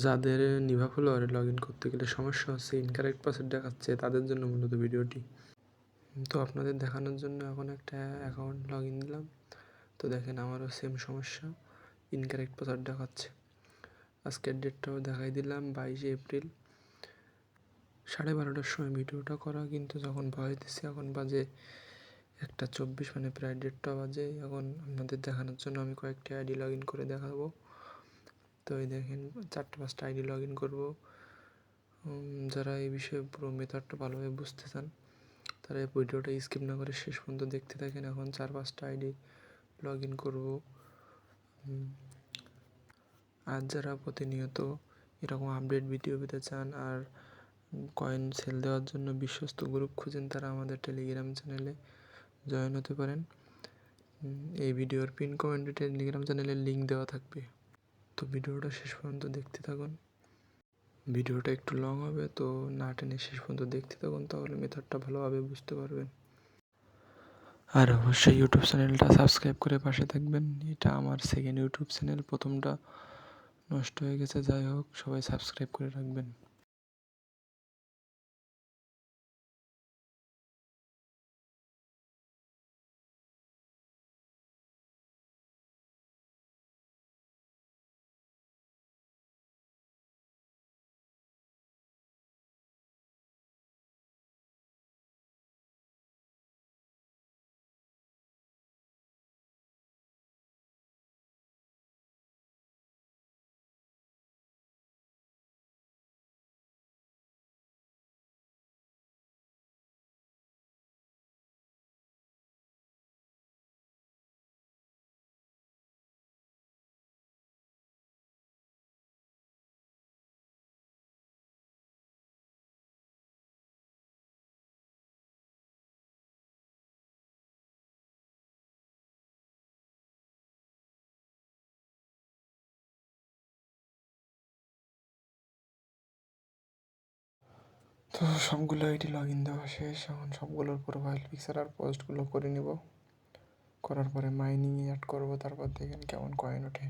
যাদের Nibha ফলোয়ারে log in করতে গেলে সমস্যা হচ্ছে, ইনকারেক্ট পাসওয়ার্ড দেখাচ্ছে, তাদের জন্য মূলত ভিডিওটি। তো আপনাদের দেখানোর জন্য এখন একটা অ্যাকাউন্ট লগ ইন দিলাম। তো দেখেন আমারও সেম সমস্যা, ইনকারেক্ট পাসওয়ার্ড দেখাচ্ছে। আজকের ডেটটাও দেখাই দিলাম 22 এপ্রিল 12:30টার সময় ভিডিওটা করা, কিন্তু যখন ভয়েস দিচ্ছি এখন বাজে 1:24, মানে প্রায় 1:30 বাজে। এখন আপনাদের দেখানোর জন্য আমি কয়েকটি আইডি লগ ইন করে দেখাবো। তো এই দেখেন 4-5টা আইডি লগ ইন করবো। যারা এই বিষয়ে পুরো মেথডটা ভালোভাবে বুঝতে চান তারা এই ভিডিওটা স্কিপ না করে শেষ পর্যন্ত দেখতে থাকেন। এখন 4-5টা আইডি লগ ইন করবো। আর যারা প্রতিনিয়ত এরকম আপডেট ভিডিও পেতে চান আর কয়েন সেল দেওয়ার জন্য বিশ্বস্ত গ্রুপ খুঁজেন, তারা আমাদের টেলিগ্রাম চ্যানেলে জয়েন হতে পারেন। এই ভিডিওর পিন কমেন্টে টেলিগ্রাম চ্যানেলের লিঙ্ক দেওয়া থাকবে। তো ভিডিওটা শেষ পর্যন্ত দেখতে থাকুন। ভিডিওটা একটু লং হবে, তো না টেনে শেষ পর্যন্ত দেখতে থাকুন, তাহলে মেথডটা ভালোভাবে বুঝতে পারবেন। আর অবশ্যই ইউটিউব চ্যানেলটা সাবস্ক্রাইব করে পাশে থাকবেন। এটা আমার সেকেন্ড ইউটিউব চ্যানেল, প্রথমটা নষ্ট হয়ে গেছে, যাই হোক সবাই সাবস্ক্রাইব করে রাখবেন। তো সবগুলো আইডি লগ ইন দেওয়া শেষ। এখন সবগুলোর প্রোফাইল পিকচার আর পোস্টগুলো করে নেব। করার পরে মাইনিংয়ে অ্যাড করব, তারপর দেখেন কেমন কয়েন ওঠে।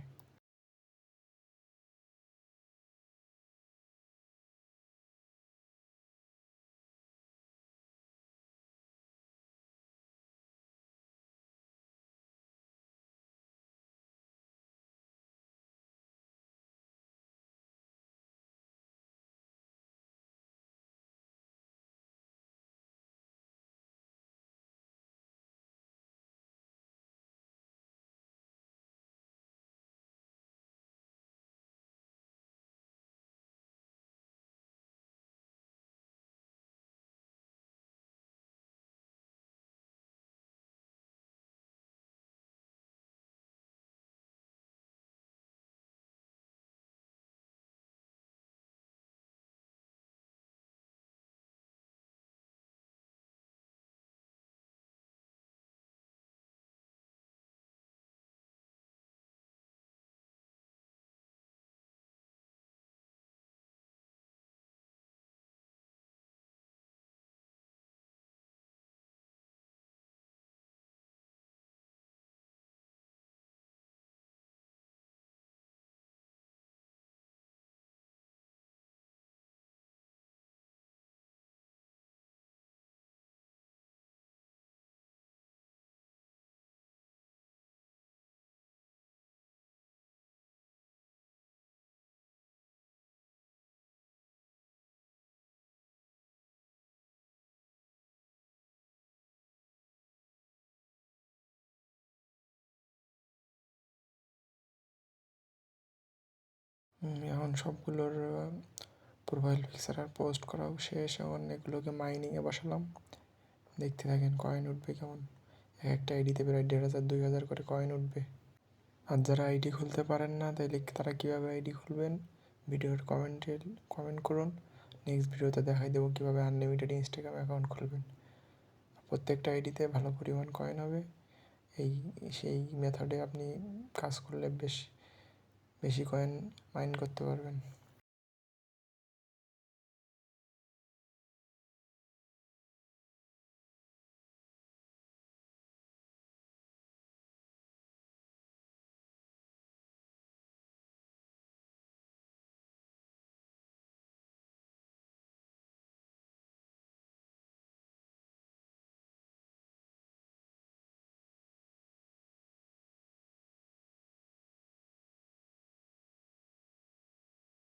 এখন সবগুলোর প্রোফাইল পিকচার আর পোস্ট করাও শেষ। এখন এগুলোকে মাইনিংয়ে বসালাম, দেখতে থাকেন কয়েন উঠবে কেমন। একটা আইডিতে প্রায় 1,500-2,000 করে কয়েন উঠবে। আর যারা আইডি খুলতে পারেন না, তাইলে তারা কীভাবে আইডি খুলবেন ভিডিওর কমেন্ট করুন। নেক্সট ভিডিওতে দেখাই দেবো কীভাবে আনলিমিটেড ইনস্টাগ্রাম অ্যাকাউন্ট খুলবেন। প্রত্যেকটা আইডিতে ভালো পরিমাণ কয়েন হবে। সেই মেথডে আপনি কাজ করলে বেশি কয়েন মাইন করতে পারবেন।